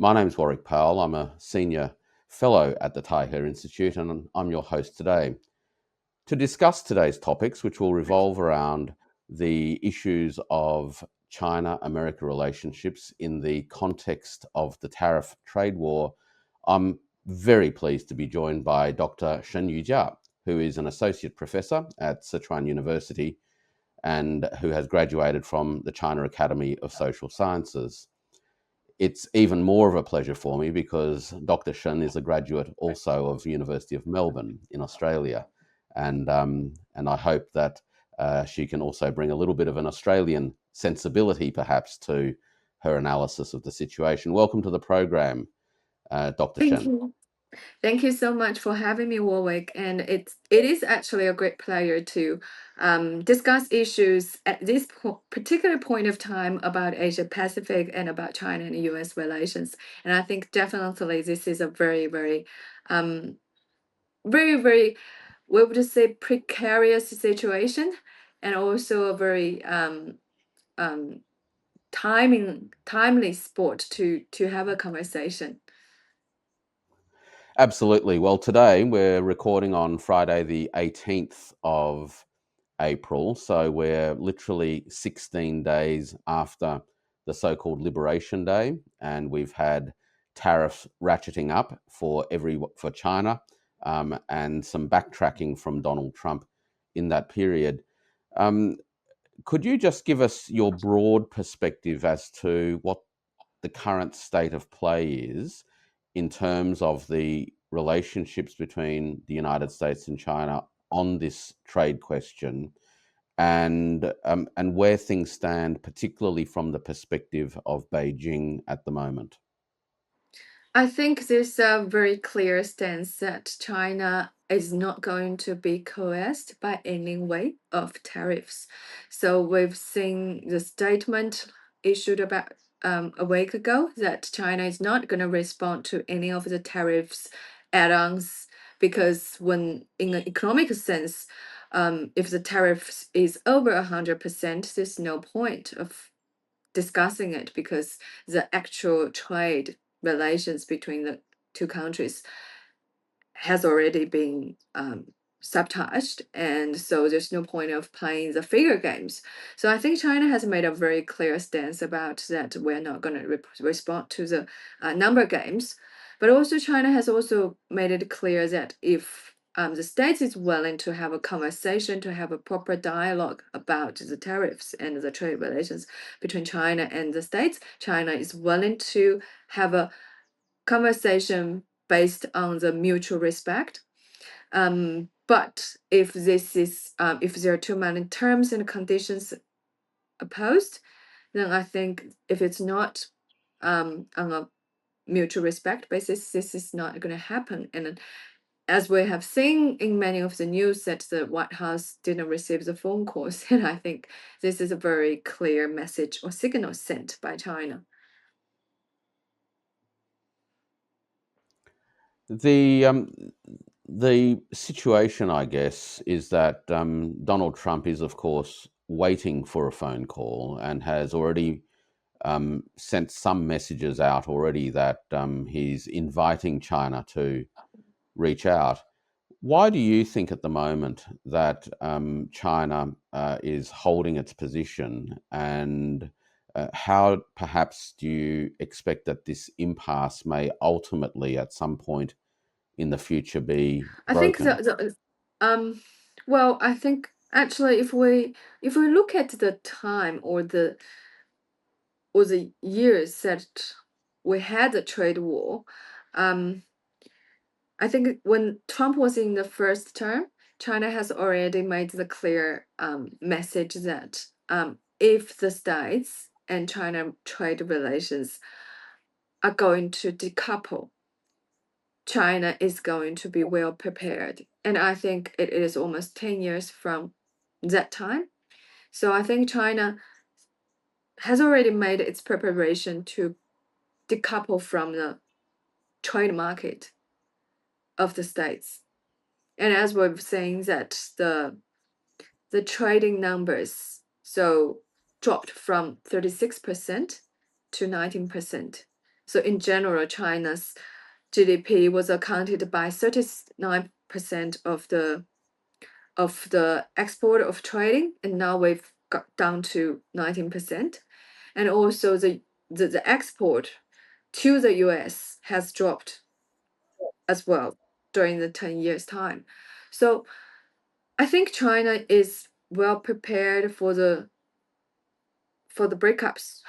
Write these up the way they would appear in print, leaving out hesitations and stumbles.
My name's Warwick Powell. I'm a senior fellow at the TIO Institute, and I'm your host today to discuss today's topics, which will revolve around the issues of China-America relationships in the context of the tariff trade war. I'm very pleased to be joined by Dr. Shen Yujia, who is an associate professor at Sichuan University and who has graduated from the China Academy of Social Sciences. It's even more of a pleasure for me because Dr. Shen is a graduate also of the University of Melbourne in Australia, and I hope that she can also bring a little bit of an Australian sensibility, perhaps, to her analysis of the situation. Welcome to the program, Dr. Thank Shen. you. Thank you so much for having me, Warwick. And it is actually a great pleasure to discuss issues at this particular point of time about Asia Pacific and about China and U.S. relations. And I think definitely this is a very, very, very, we would say precarious situation, and also a very um, timely sport to have a conversation. Absolutely. Well, today we're recording on Friday, the 18th of April. So we're literally 16 days after the so called Liberation Day, and we've had tariffs ratcheting up for China and some backtracking from Donald Trump in that period. Um, could you just give us your broad perspective as to what the current state of play is in terms of the relationships between the United States and China on this trade question, and where things stand, particularly from the perspective of Beijing at the moment? I think there's a very clear stance that China is not going to be coerced by any way of tariffs. So we've seen the statement issued about a week ago that China is not going to respond to any of the tariffs add-ons, because when in an economic sense, if the tariff is over 100%, there's no point of discussing it, because the actual trade relations between the two countries has already been sabotaged, and so there's no point of playing the figure games. So I think China has made a very clear stance about that we're not going to respond to the number games, but also China has also made it clear that if the States is willing to have a conversation, to have a proper dialogue about the tariffs and the trade relations between China and the States, China is willing to have a conversation based on the mutual respect. But if if there are too many terms and conditions opposed, then I think if it's not on a mutual respect basis, this is not going to happen. And as we have seen in many of the news, that the White House didn't receive the phone calls, and I think this is a very clear message or signal sent by China. The the situation, I guess, is that Donald Trump is, of course, waiting for a phone call and has already sent some messages out already that he's inviting China to reach out. Why do you think at the moment that China is holding its position, and how perhaps do you expect that this impasse may ultimately, at some point in the future, be I think broken? I think actually if we look at the time or the years that we had the trade war, um, I think when Trump was in the first term, China has already made the clear message that if the States and China trade relations are going to decouple, China is going to be well prepared. And I think it is almost 10 years from that time. So I think China has already made its preparation to decouple from the trade market of the States. And as we've seen that the trading numbers so dropped from 36% to 19%. So in general, China's GDP was accounted by 39% of the export of trading, and now we've got down to 19%. And also the export to the US has dropped as well during the 10 years time. So I think China is well prepared for the breakups.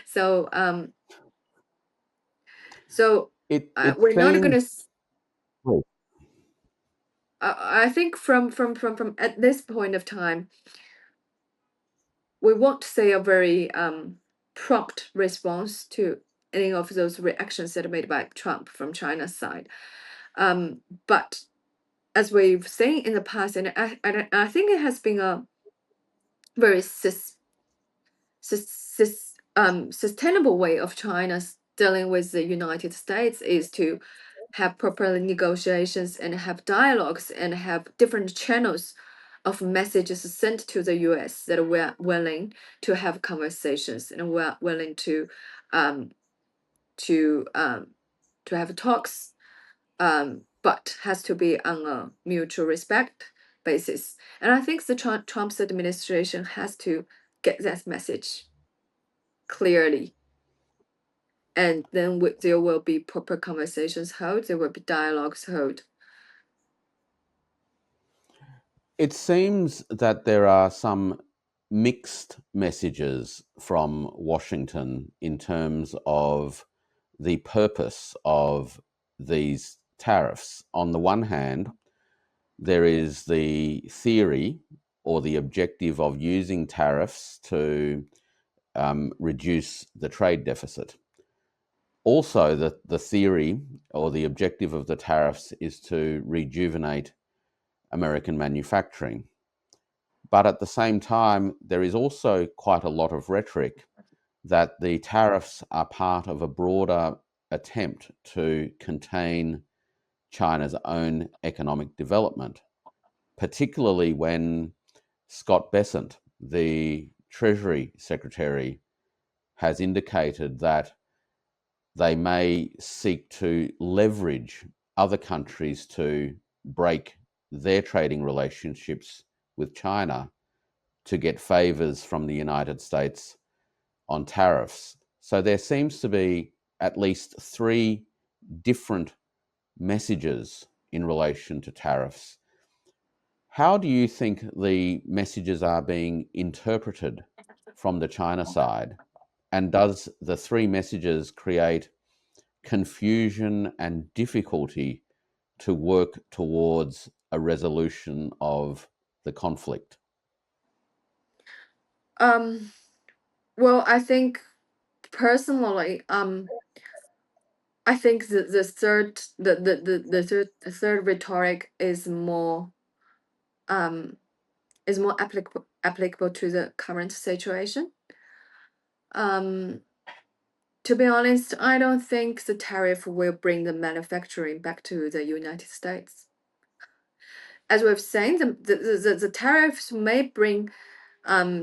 so so It we're not seems. gonna Well, I think from at this point of time, we won't say a very prompt response to any of those reactions that are made by Trump from China's side. But as we've seen in the past, and I think it has been a very sustainable way of China dealing with the United States is to have proper negotiations and have dialogues and have different channels of messages sent to the US that we're willing to have conversations and we're willing um, to um, to have talks, but has to be on a mutual respect basis. And I think the Trump's administration has to get that message clearly, and then there will be proper conversations held, there will be dialogues held. it seems that there are some mixed messages from Washington in terms of the purpose of these tariffs. On the one hand, there is the theory or the objective of using tariffs to reduce the trade deficit. Also, the theory or the objective of the tariffs is to rejuvenate American manufacturing. But at the same time, there is also quite a lot of rhetoric that the tariffs are part of a broader attempt to contain China's own economic development, particularly when Scott Bessent, the Treasury Secretary, has indicated that they may seek to leverage other countries to break their trading relationships with China to get favors from the United States on tariffs. So there seems to be at least three different messages in relation to tariffs. How do you think the messages are being interpreted from the China side? And does the three messages create confusion and difficulty to work towards a resolution of the conflict? Um, well, I think personally, I think the third rhetoric um is more applicable to the current situation. Um, to be honest, I don't think the tariff will bring the manufacturing back to the United States. As we've seen, the tariffs may bring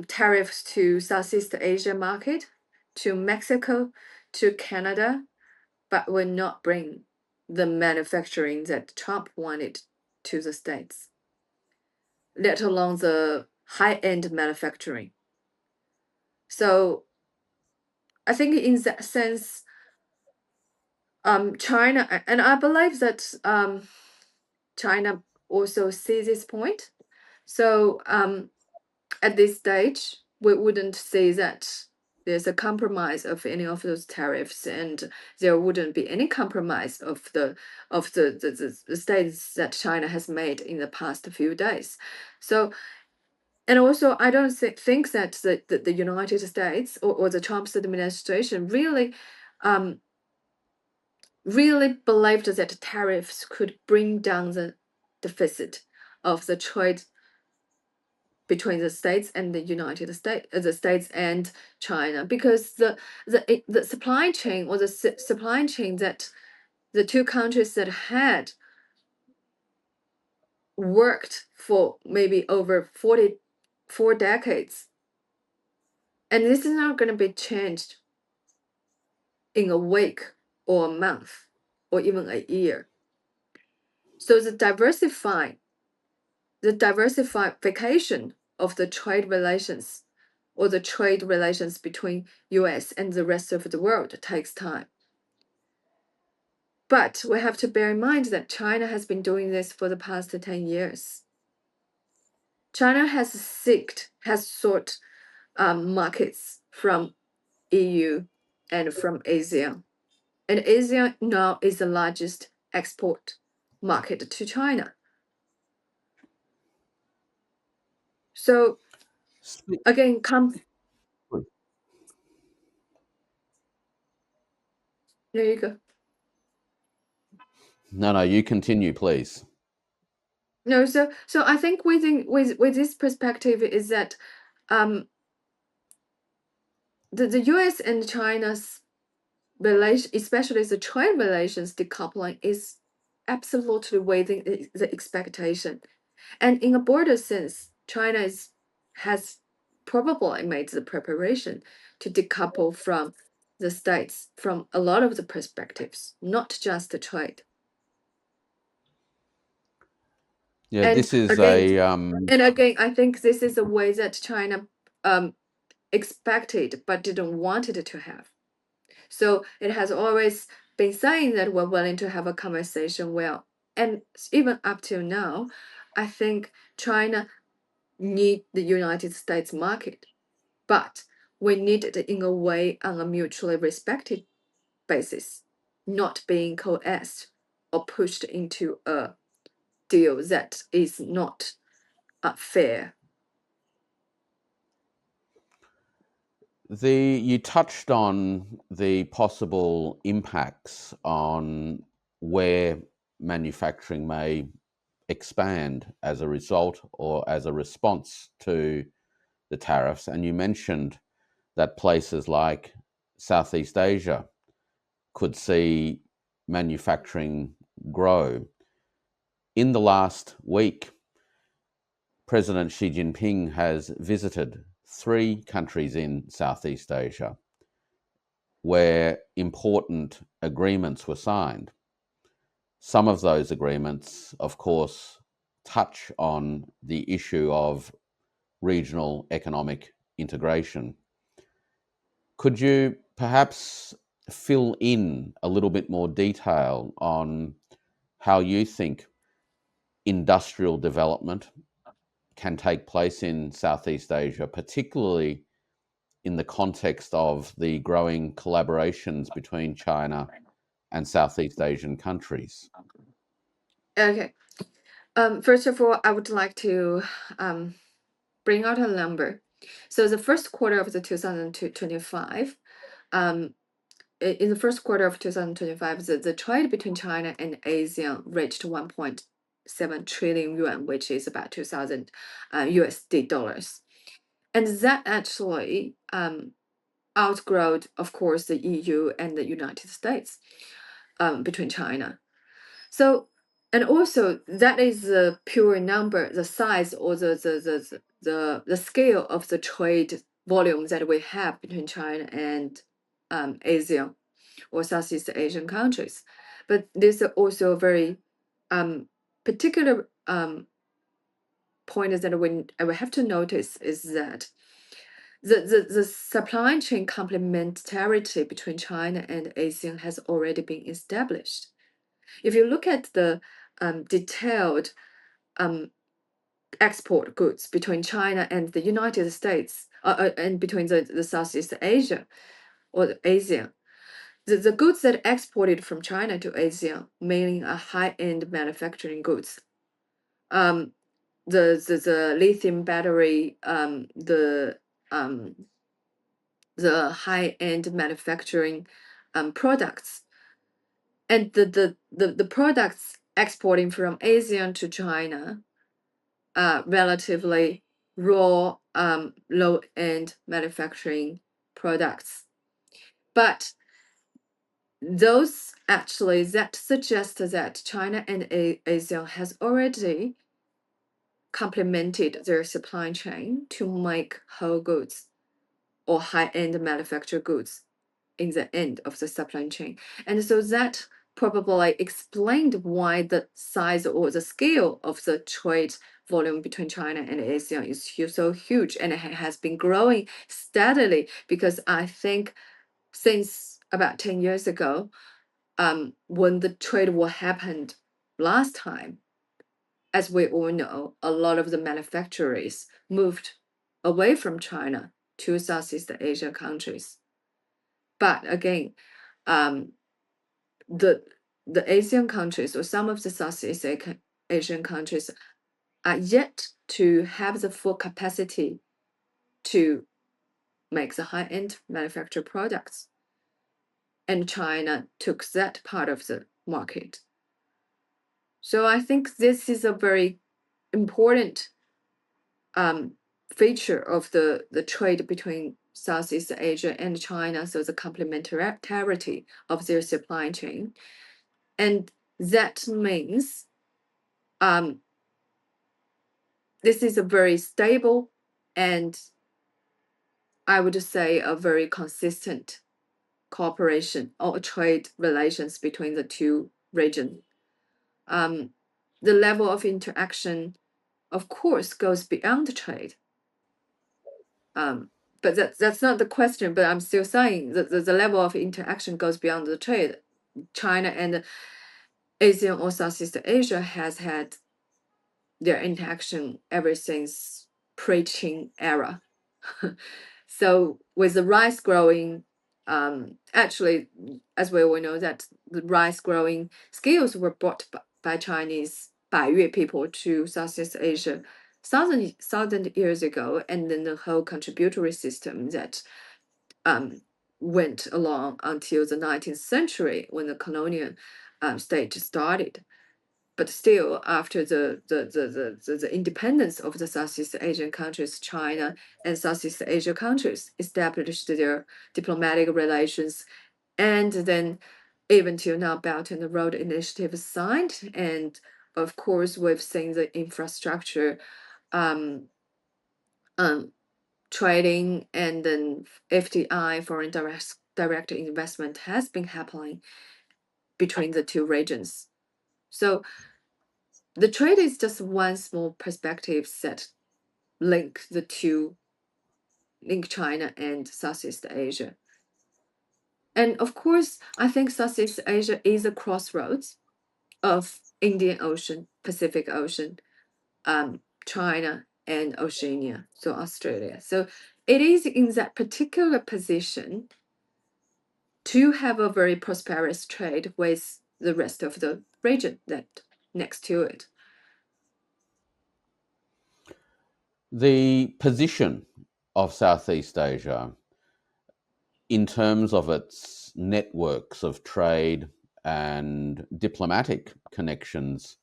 tariffs to Southeast Asia market, to Mexico, to Canada, but will not bring the manufacturing that Trump wanted to the States, let alone the high-end manufacturing. So I think in that sense, China, and I believe that China also sees this point. So at this stage, we wouldn't say that there's a compromise of any of those tariffs, and there wouldn't be any compromise of the states that China has made in the past few days. So, and also, I don't think that the United States or the Trump's administration um, really believed that tariffs could bring down the deficit of the trade between the states and the United States, the states and China, because the supply chain or the supply chain that the two countries that had worked for maybe over 44 decades, and this is not going to be changed in a week or a month or even a year. So the diversification of the trade relations or the trade relations between US and the rest of the world takes time. But we have to bear in mind that China has been doing this for the past 10 years. China has sought markets from EU and from Asia. And Asia now is the largest export market to China. So Spe- again, there you go. No, you continue, please. No, so I think with this perspective is that the US and China's relation, especially the trade relations decoupling, is absolutely within the expectation. And in a broader sense, China has probably made the preparation to decouple from the states from a lot of the perspectives, not just the trade. Yeah, And this is again, a I think this is a way that China expected but didn't want it to have. So it has always been saying that we're willing to have a conversation. Well, and even up till now, I think China need the United States market, but we need it in a way on a mutually respected basis, not being coerced or pushed into a deal that is not fair. you touched on the possible impacts on where manufacturing may expand as a result or as a response to the tariffs, and you mentioned that places like Southeast Asia could see manufacturing grow. In the last week, President Xi Jinping has visited 3 countries in Southeast Asia where important agreements were signed. Some of those agreements, of course, touch on the issue of regional economic integration. Could you perhaps fill in a little bit more detail on how you think industrial development can take place in Southeast Asia, particularly in the context of the growing collaborations between China and Southeast Asian countries? Okay. First of all, I would like to bring out a number. So the first quarter of the 2025, in the first quarter of 2025, the trade between China and Asia reached 1.7 trillion yuan, which is about 2,000 USD dollars. And that actually outgrowed, of course, the EU and the United States between China. So, and also that is the pure number, the size or the scale of the trade volume that we have between China and Asia or Southeast Asian countries. But there's also a very particular point that we have to notice is that the supply chain complementarity between China and ASEAN has already been established. If you look at the detailed export goods between China and the United States, and between the Southeast Asia or the Asia, the goods that exported from China to Asia mainly are high-end manufacturing goods. The lithium battery, the high-end manufacturing products, and the products exporting from Asia to China are relatively raw, low-end manufacturing products. But those actually that suggest that China and Asia has already complemented their supply chain to make whole goods or high-end manufactured goods. in the end of the supply chain. And so that probably explained why the size or the scale of the trade volume between China and ASEAN is so huge, and it has been growing steadily, because I think since about 10 years ago, when the trade war happened last time, as we all know, a lot of the manufacturers moved away from China to Southeast Asia countries. But again, um, the Asian countries, or some of the Southeast Asian countries, are yet to have the full capacity to make the high-end manufactured products. And China took that part of the market. So I think this is a very important feature of the trade between Southeast Asia and China, so the complementarity of their supply chain. And that means this is a very stable and, I would say, a very consistent cooperation or trade relations between the two regions. The level of interaction, of course, goes beyond trade. But that's not the question, but I'm still saying that the level of interaction goes beyond the trade. China and ASEAN or Southeast Asia has had their interaction ever since pre-Qing era. So with the rice growing, actually, as we all know, that the rice growing skills were brought by Chinese Baiyue people to Southeast Asia thousand years ago, and then the whole contributory system that went along until the 19th century when the colonial state started. But still, after the independence of the Southeast Asian countries, China and Southeast Asia countries established their diplomatic relations, and then even till now, Belt and Road Initiative is signed, and of course, we've seen the infrastructure trading, and then FDI, foreign direct investment, has been happening between the two regions. So the trade is just one small perspective that link China and Southeast Asia. And of course, I think Southeast Asia is a crossroads of Indian Ocean, Pacific Ocean, China, and Oceania, so Australia. So it is in that particular position to have a very prosperous trade with the rest of the region that next to it. The position of Southeast Asia in terms of its networks of trade and diplomatic connections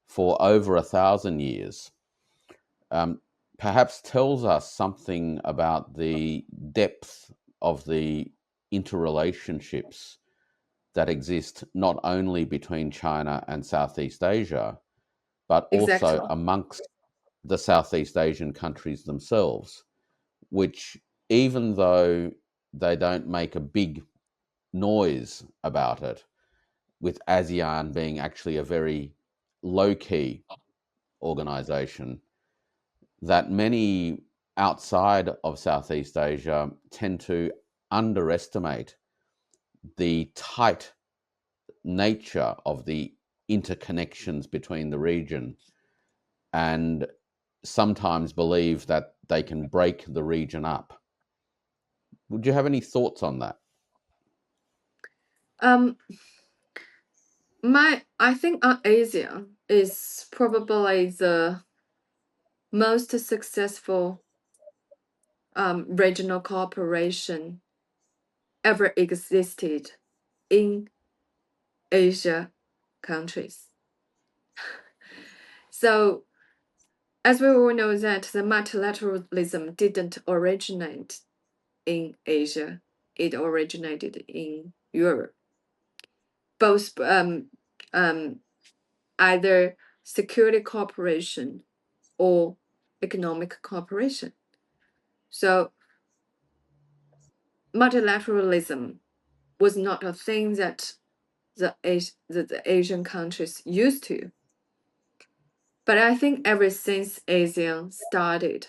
for over 1,000 years perhaps tells us something about the depth of the interrelationships that exist not only between China and Southeast Asia, but Exactly. also amongst the Southeast Asian countries themselves, which, even though they don't make a big noise about it, with ASEAN being actually a very low key organization, that many outside of Southeast Asia tend to underestimate the tight nature of the interconnections between the region, and sometimes believe that they can break the region up. Would you have any thoughts on that? Um, I think Asia is probably the most successful regional cooperation ever existed in Asia countries. So, as we all know, that the multilateralism didn't originate in Asia; it originated in Europe. Both either security cooperation or economic cooperation. So multilateralism was not a thing that the Asian countries used to. But I think ever since ASEAN started,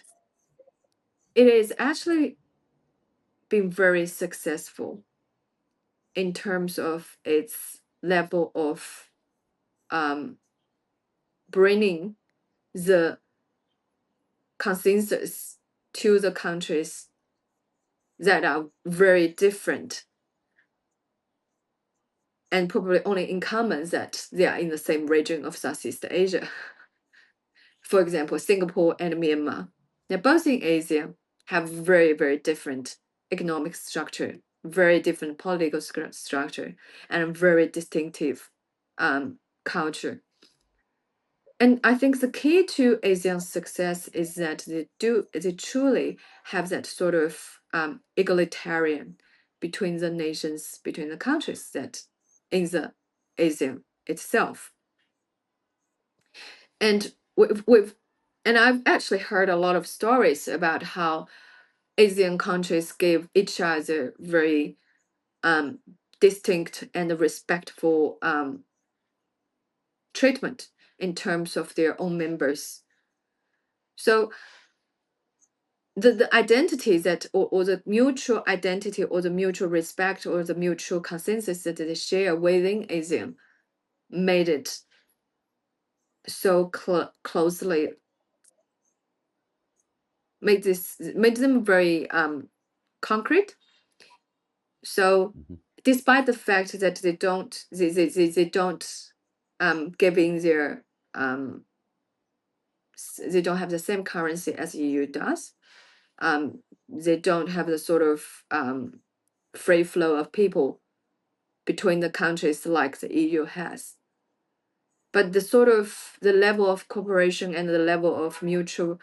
it has actually been very successful in terms of its level of bringing the consensus to the countries that are very different and probably only in common that they are in the same region of Southeast Asia. For example, Singapore and Myanmar. They're both in Asia, have very, very different economic structure, very different political structure, and very distinctive culture. And I think the key to ASEAN's success is that they truly have that sort of egalitarian between the nations, between the countries that in the ASEAN itself. And and I've actually heard a lot of stories about how Asian countries give each other very distinct and respectful treatment in terms of their own members. So the identity that or the mutual identity or the mutual respect or the mutual consensus that they share within ASEAN made it so closely made them very concrete. So Mhm. despite the fact that they don't giving their they don't have the same currency as EU does, they don't have the sort of free flow of people between the countries like the EU has. But the sort of the level of cooperation and the level of mutual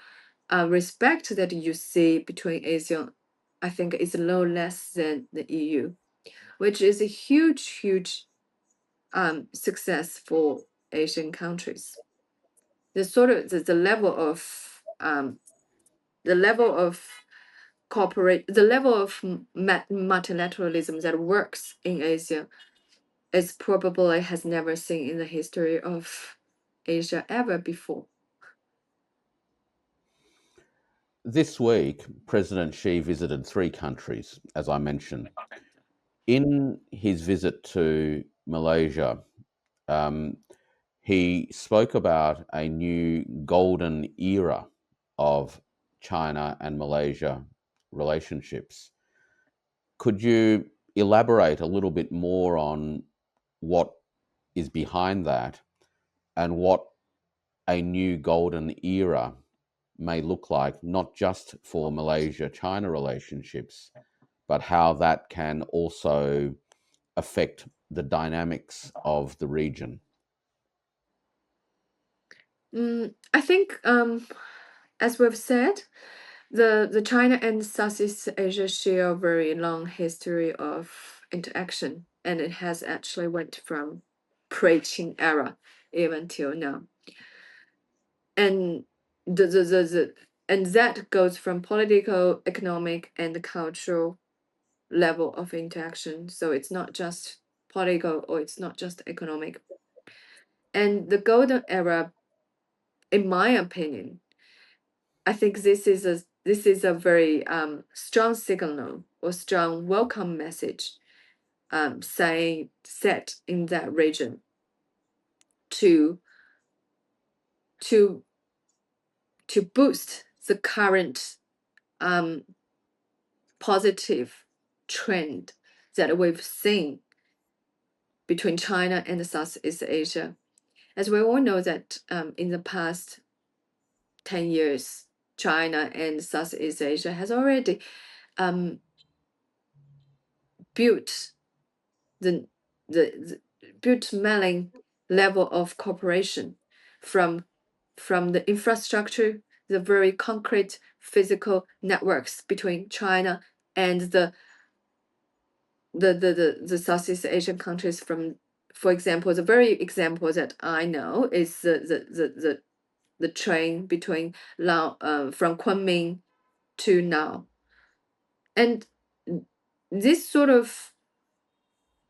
respect that you see between ASEAN, I think, is no less than the EU, which is a huge success for Asian countries. The sort of the level of the level of multilateralism that works in Asia is probably has never seen in the history of Asia ever before. This week, President Xi visited three countries, as I mentioned. In his visit to Malaysia, um, he spoke about a new golden era of China and Malaysia relationships. Could you elaborate a little bit more on what is behind that and what a new golden era may look like, not just for Malaysia China relationships, but how that can also affect the dynamics of the region? I think, as we've said, the China and Southeast Asia share a very long history of interaction, and it has actually went from pre-Qing era even till now. And and that goes from political, economic, and cultural level of interaction. So it's not just political or it's not just economic. And the golden era, in my opinion, I think this is a very strong signal or strong welcome message saying set in that region to to to boost the current um, positive trend that we've seen between China and Southeast Asia. As we all know that in the past 10 years, China and Southeast Asia has already um, built the, the built many level of cooperation from the infrastructure, the very concrete physical networks between China and the Southeast Asian countries from, for example, the very example that I know is the train between from Kunming to now. And this sort of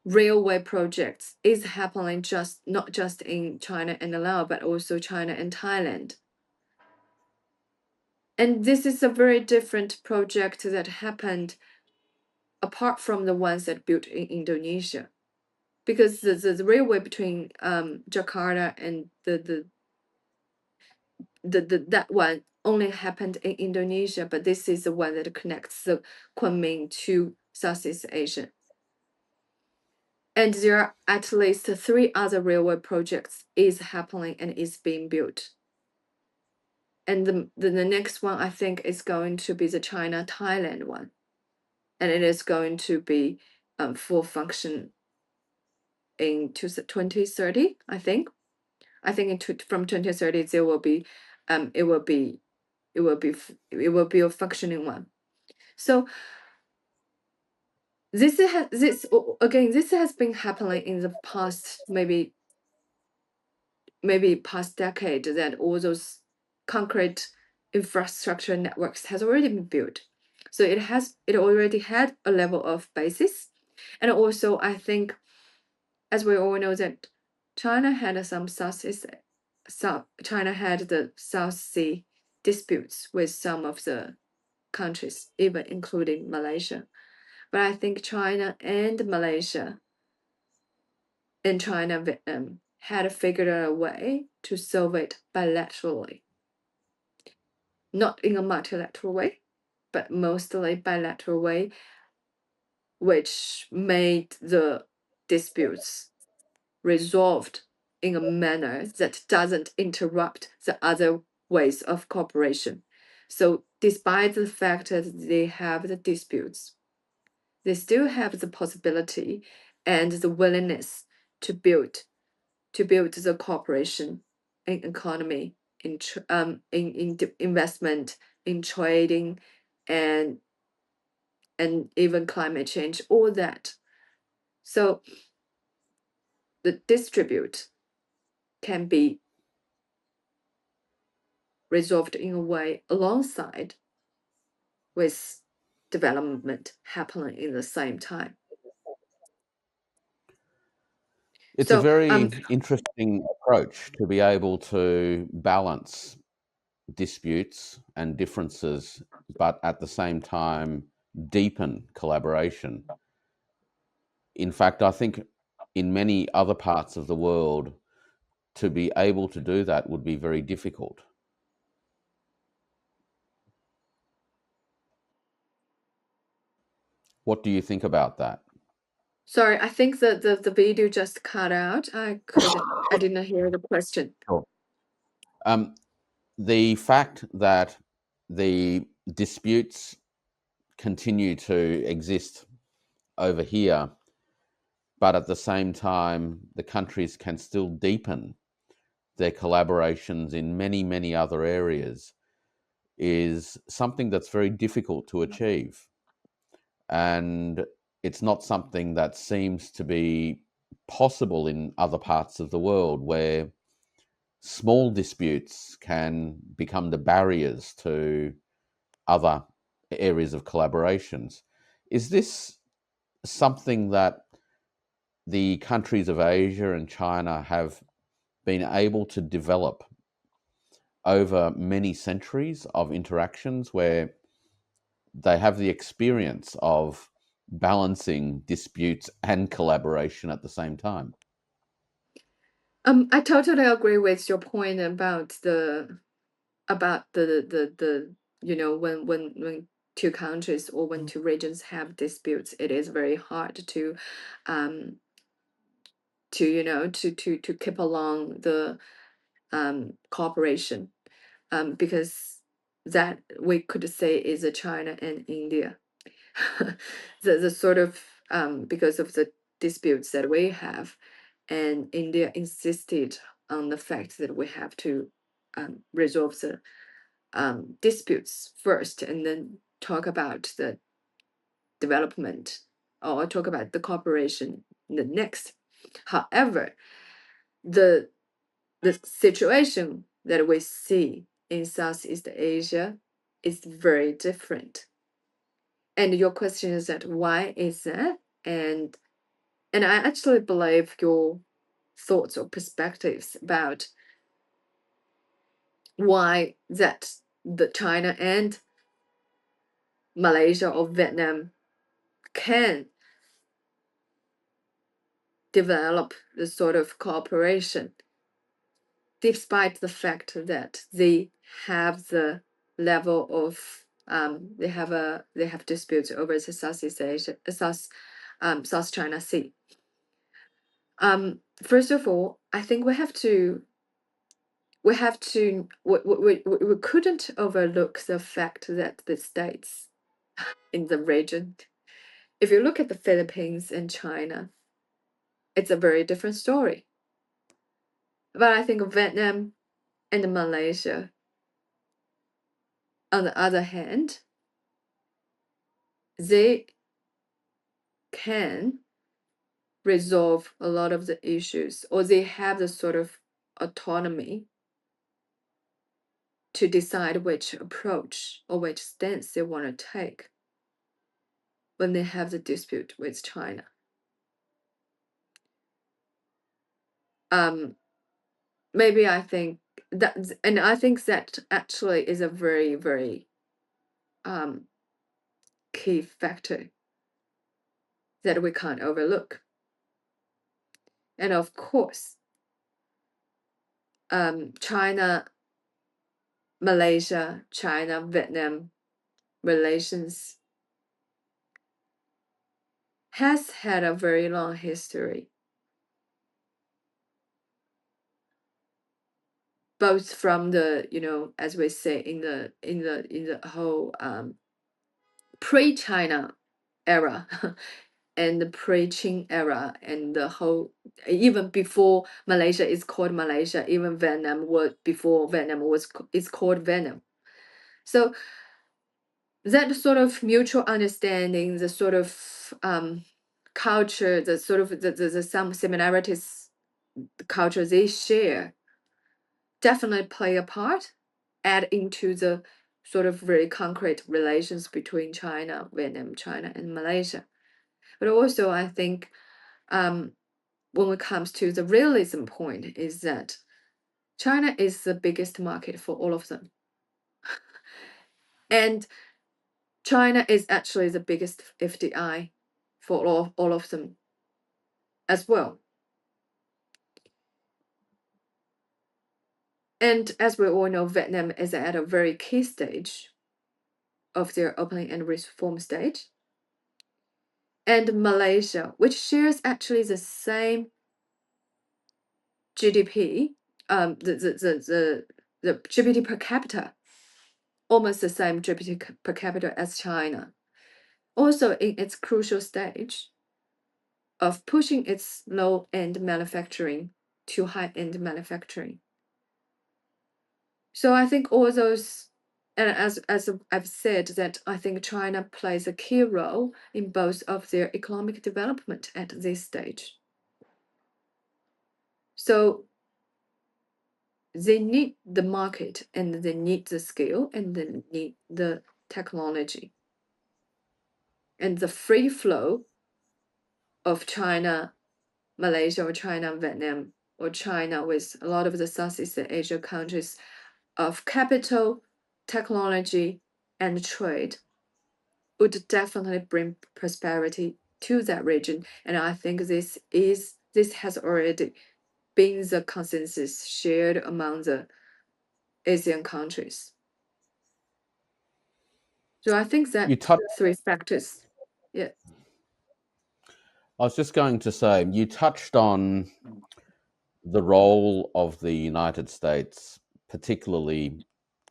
railway projects is happening not just in China and Laos, but also China and Thailand. And this is a very different project that happened apart from the ones that built in Indonesia. Because the railway between Jakarta and that one only happened in Indonesia, but this is the one that connects the Kunming to Southeast Asia. And there are at least 3 other railway projects is happening and is being built. And the next one I think is going to be the China-Thailand one. And it is going to be full function in 2030, I think. I think from 2030 there will be it will be a functioning one. So this has been happening in the past maybe past decade, that all those concrete infrastructure networks has already been built. So it already had a level of basis. And also I think, as we all know, that China had China had the South Sea disputes with some of the countries, even including Malaysia. But I think China and Malaysia and China, Vietnam had figured out a way to solve it bilaterally. Not in a multilateral way, but mostly bilateral way, which made the disputes resolved in a manner that doesn't interrupt the other ways of cooperation. So despite the fact that they have the disputes, they still have the possibility and the willingness to build the cooperation in economy, in investment, in trading, and even climate change, all that. So the dispute can be resolved in a way alongside with development happening in the same time. It's a So very interesting approach to be able to balance disputes and differences, but at the same time deepen collaboration. In fact, I think in many other parts of the world, to be able to do that would be very difficult. What do you think about that? sorry, I think the video just cut out. I didn't hear the question. Sure. Um, the fact that the disputes continue to exist over here, but at the same time, the countries can still deepen their collaborations in many, many other areas, is something that's very difficult to achieve. And it's not something that seems to be possible in other parts of the world, where small disputes can become the barriers to other areas of collaborations. Is this something that the countries of Asia and China have been able to develop over many centuries of interactions, where they have the experience of balancing disputes and collaboration at the same time? I totally agree with your point about the when 2 countries or when 2 regions have disputes, it is very hard to um to keep along the cooperation, because that we could say is a China and India. The sort of because of the disputes that we have, and India insisted on the fact that we have to resolve the disputes first and then talk about the development or talk about the cooperation the next. However, the situation that we see in Southeast Asia is very different. And your question is that why is that? And And I actually believe your thoughts or perspectives about why that the China and Malaysia or Vietnam can develop the sort of cooperation, despite the fact that they have the level of they have disputes over the Southeast Asia, South China Sea. First of all, I think we couldn't overlook the fact that the states in the region, if you look at the Philippines and China, it's a very different story. But I think Vietnam and Malaysia, on the other hand, they can resolve a lot of the issues, or they have the sort of autonomy to decide which approach or which stance they want to take when they have the dispute with China. Maybe I think that, and I think that actually is a very, very key factor that we can't overlook. And of course, China, Malaysia, China, Vietnam relations has had a very long history, both from the, as we say, in the whole pre-China era and the pre-Qing era, and the whole, even before Malaysia is called Malaysia, even Vietnam was, before Vietnam was is called Vietnam. So that sort of mutual understanding, the sort of culture, the sort of the some similarities, the culture they share, definitely play a part, add into the sort of very concrete relations between China, Vietnam, China, and Malaysia. But also, I think when it comes to the realism point, is that China is the biggest market for all of them. And China is actually the biggest FDI for all of them as well. And as we all know, Vietnam is at a very key stage of their opening and reform stage. And Malaysia, which shares actually the same GDP, the GDP per capita, almost the same GDP per capita as China, also in its crucial stage of pushing its low-end manufacturing to high-end manufacturing. So I think all those, and as I've said, that I think China plays a key role in both of their economic development at this stage. So they need the market, and they need the skill, and they need the technology. And the free flow of China, Malaysia, or China, Vietnam, or China with a lot of the Southeast Asia countries of capital, technology, and trade would definitely bring prosperity to that region. And I think this has already been the consensus shared among the Asian countries. So I think You that touched. three factors. Yeah. I was just going to say you touched on the role of the United States, particularly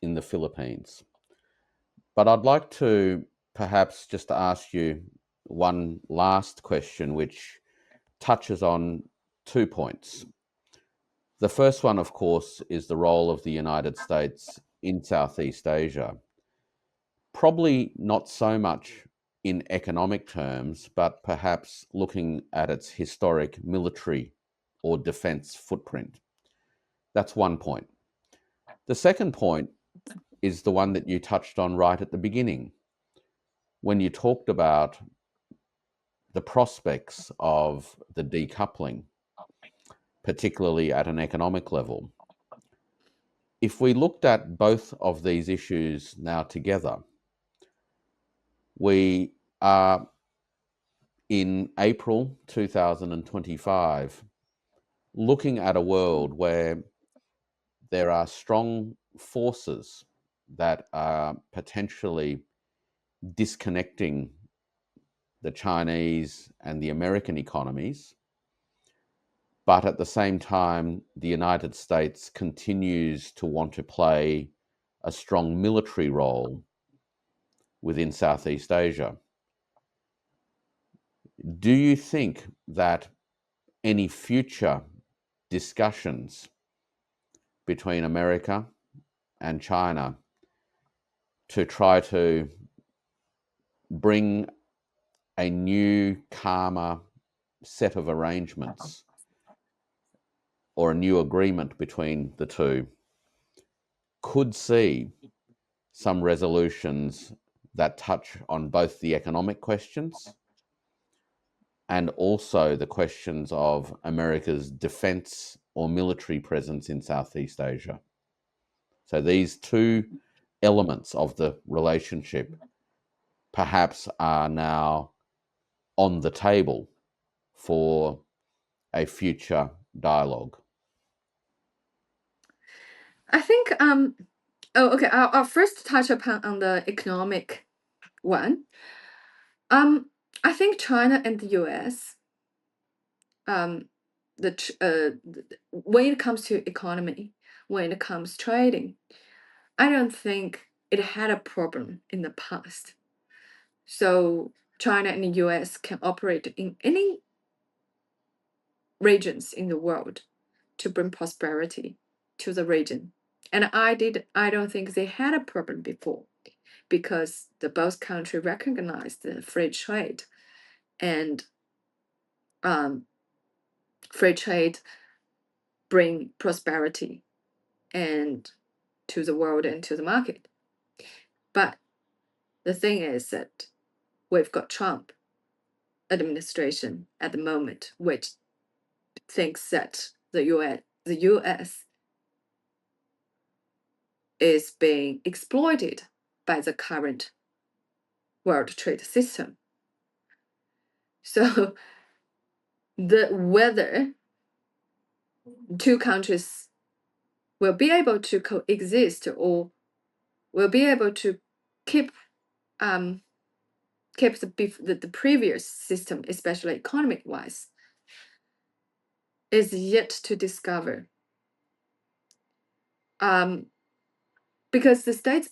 in the Philippines. But I'd like to perhaps just ask you one last question, which touches on 2 points. The first one, of course, is the role of the United States in Southeast Asia. Probably not so much in economic terms, but perhaps looking at its historic military or defense footprint. That's one point. The second point is the one that you touched on right at the beginning when you talked about the prospects of the decoupling, particularly at an economic level. If we looked at both of these issues now together, we are in April 2025 looking at a world where there are strong forces that are potentially disconnecting the Chinese and the American economies. But at the same time, the United States continues to want to play a strong military role within Southeast Asia. Do you think that any future discussions between America and China to try to bring a new, calmer set of arrangements or a new agreement between the two could see some resolutions that touch on both the economic questions and also the questions of America's defense or military presence in Southeast Asia? So these two elements of the relationship perhaps are now on the table for a future dialogue. I think okay, I'll first touch upon on the economic one. I think China and the US, um when it comes to economy, when it comes trading, I don't think it had a problem in the past. So China and the US can operate in any regions in the world to bring prosperity to the region. And I don't think they had a problem before, because the both country recognized the free trade, and um, free trade bring prosperity and to the world and to the market. But the thing is that we've got Trump administration at the moment, which thinks that the US is being exploited by the current world trade system. So whether two countries will be able to coexist or will be able to keep keep the previous system, especially economic wise, is yet to discover. Because the States,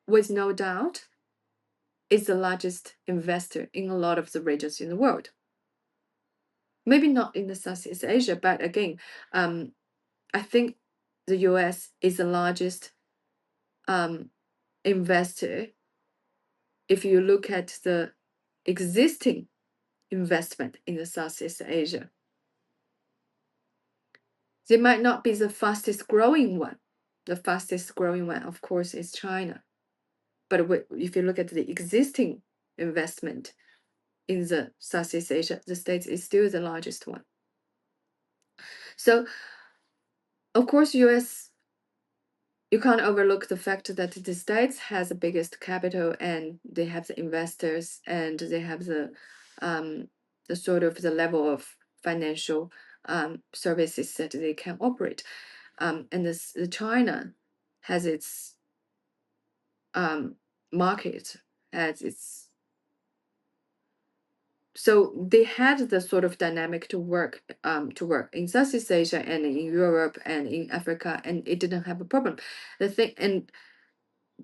with no doubt, is the largest investor in a lot of the regions in the world. Maybe not in the Southeast Asia, but again, I think the US is the largest investor if you look at the existing investment in the Southeast Asia. They might not be the fastest growing one. The fastest growing one, of course, is China. But if you look at the existing investment in the Southeast Asia, the States is still the largest one. So, of course, US, you can't overlook the fact that the States has the biggest capital, and they have the investors, and they have the sort of the level of financial services that they can operate. And the China has its market, has its, so they had the sort of dynamic to work in Southeast Asia and in Europe and in Africa, and it didn't have a problem. The thing,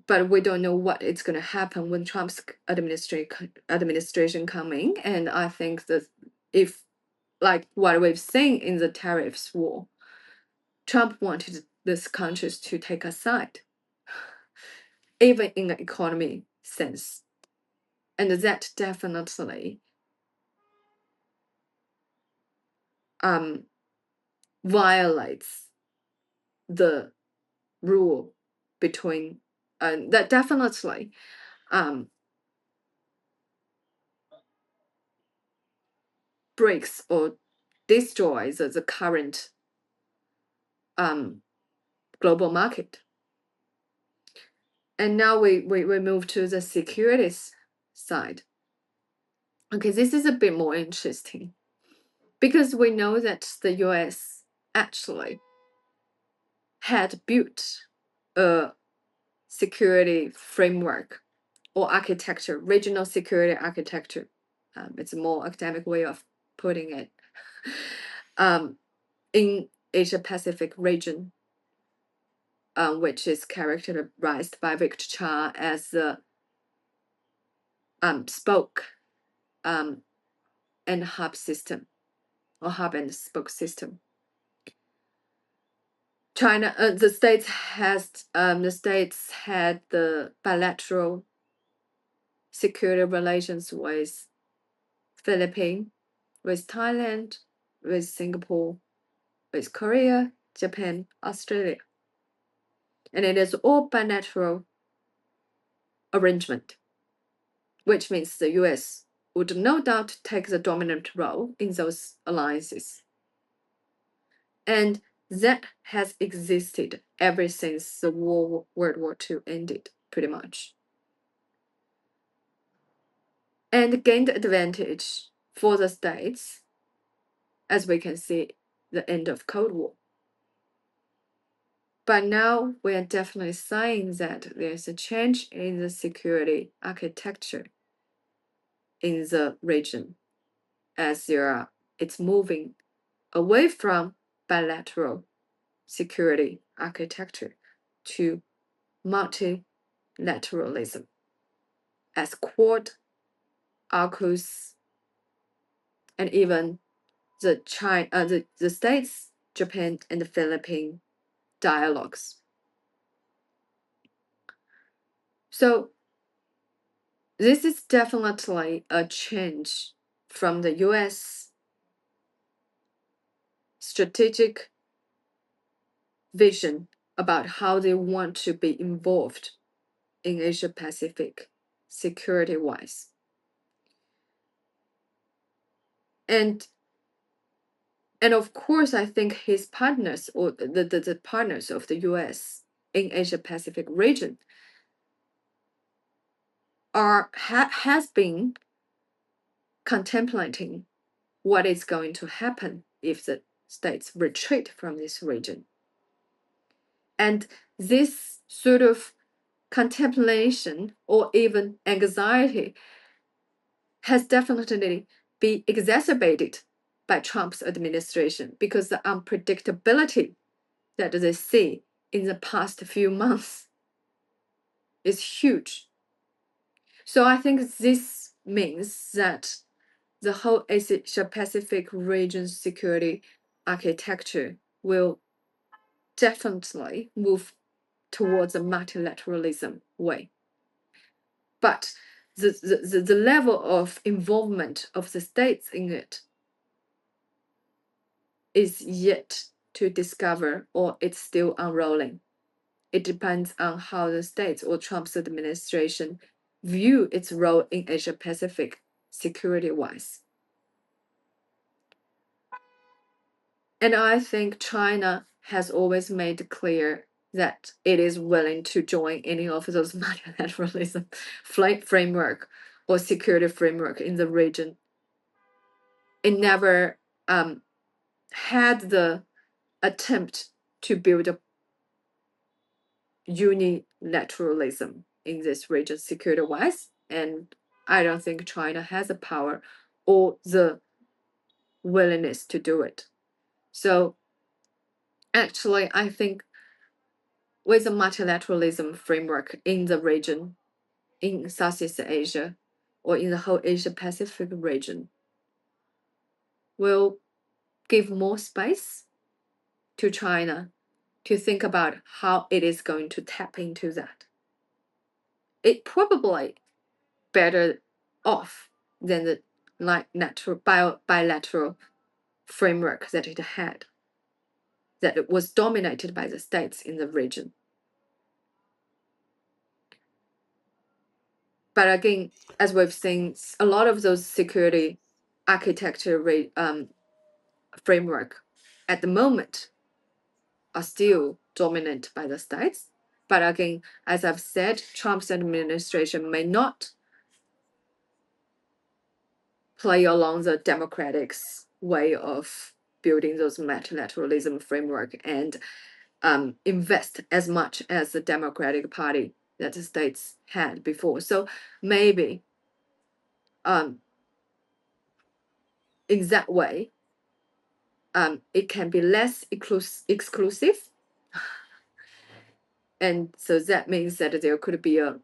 but we don't know what is going to happen when Trump's administration coming. And I think that if, like what we've seen in the tariffs war, Trump wanted these countries to take a side, even in the economy sense, and that definitely violates the rule between that definitely breaks or destroys the current global market. And now we move to the securities side. Okay, this is a bit more interesting because we know that the US actually had built a security framework or architecture, regional security architecture. It's a more academic way of putting it. In Asia Pacific region, which is characterized by Victor Cha as the spoke and hub system or hub and spoke system. China, the states had the bilateral security relations with Philippines, with Thailand, with Singapore, with Korea, Japan, Australia. And it is all bilateral arrangement, which means the US would no doubt take the dominant role in those alliances. And that has existed ever since the World War II ended, pretty much. And gained advantage for the states, as we can see, the end of Cold War. But now we are definitely seeing that there's a change in the security architecture in the region as it's moving away from bilateral security architecture to multilateralism as Quad, AUKUS, and even the states, Japan, and the Philippines dialogues. So this is definitely a change from the US strategic vision about how they want to be involved in Asia Pacific security-wise. And of course, I think his partners or the partners of the US in Asia Pacific region has been contemplating what is going to happen if the states retreat from this region. And this sort of contemplation or even anxiety has definitely been exacerbated by Trump's administration because the unpredictability that they see in the past few months is huge. So I think this means that the whole Asia Pacific region security architecture will definitely move towards a multilateralism way. But the level of involvement of the states in it is yet to discover, or it's still unrolling. It depends on how the states or Trump's administration view its role in Asia Pacific security-wise. And I think China has always made clear that it is willing to join any of those multilateralism framework or security framework in the region. It never had the attempt to build a unilateralism in this region security-wise, and I don't think China has the power or the willingness to do it. So actually, I think with a multilateralism framework in the region, in Southeast Asia, or in the whole Asia Pacific region, will give more space to China to think about how it is going to tap into that. It probably better off than the bilateral framework that it had, that it was dominated by the states in the region. But again, as we've seen, a lot of those security architecture framework at the moment are still dominant by the states. But again, as I've said, Trump's administration may not play along the democratic's way of building those multilateralism framework and invest as much as the Democratic Party that the states had before. So maybe in that way, it can be less exclusive. And so that means that there could be a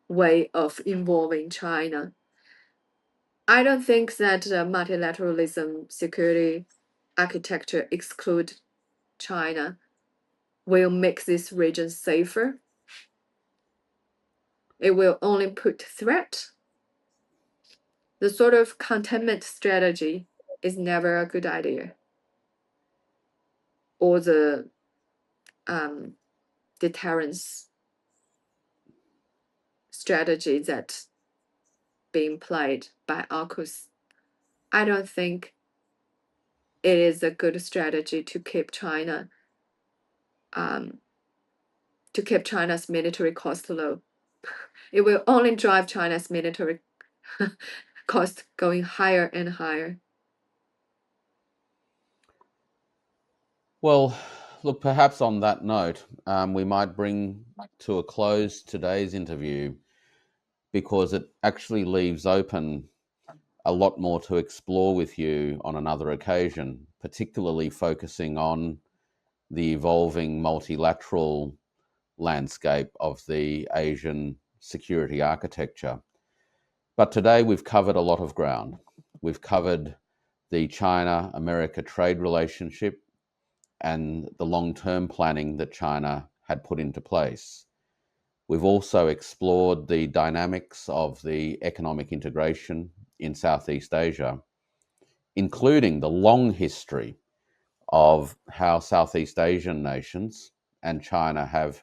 way of involving China. I don't think that multilateralism security architecture exclude China will make this region safer. It will only put threat. The sort of containment strategy is never a good idea. Or the deterrence strategy that being played by AUKUS. I don't think it is a good strategy to keep China to keep China's military cost low. It will only drive China's military cost going higher and higher. Well, look, perhaps on that note, we might bring to a close today's interview because it actually leaves open a lot more to explore with you on another occasion, particularly focusing on the evolving multilateral landscape of the Asian security architecture. But today we've covered a lot of ground. We've covered the China America trade relationship and the long term planning that China had put into place. We've also explored the dynamics of the economic integration in Southeast Asia, including the long history of how Southeast Asian nations and China have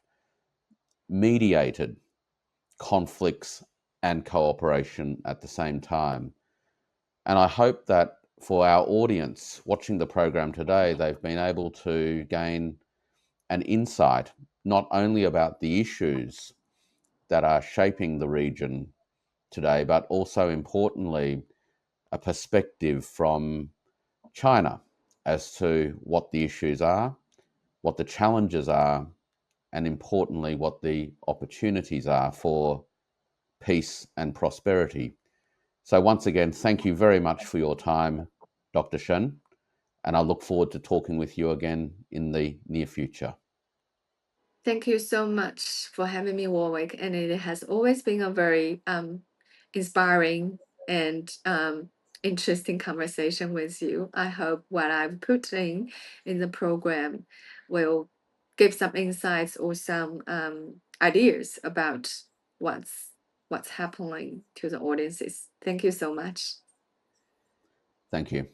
mediated conflicts and cooperation at the same time. And I hope that for our audience watching the program today, they've been able to gain an insight not only about the issues that are shaping the region today, but also importantly, a perspective from China as to what the issues are, what the challenges are, and importantly, what the opportunities are for peace and prosperity. So, once again, thank you very much for your time, Dr. Shen, and I look forward to talking with you again in the near future. Thank you so much for having me, Warwick. And it has always been a very inspiring and interesting conversation with you. I hope what I've put in the program will give some insights or some ideas about what's happening to the audiences. Thank you so much. Thank you.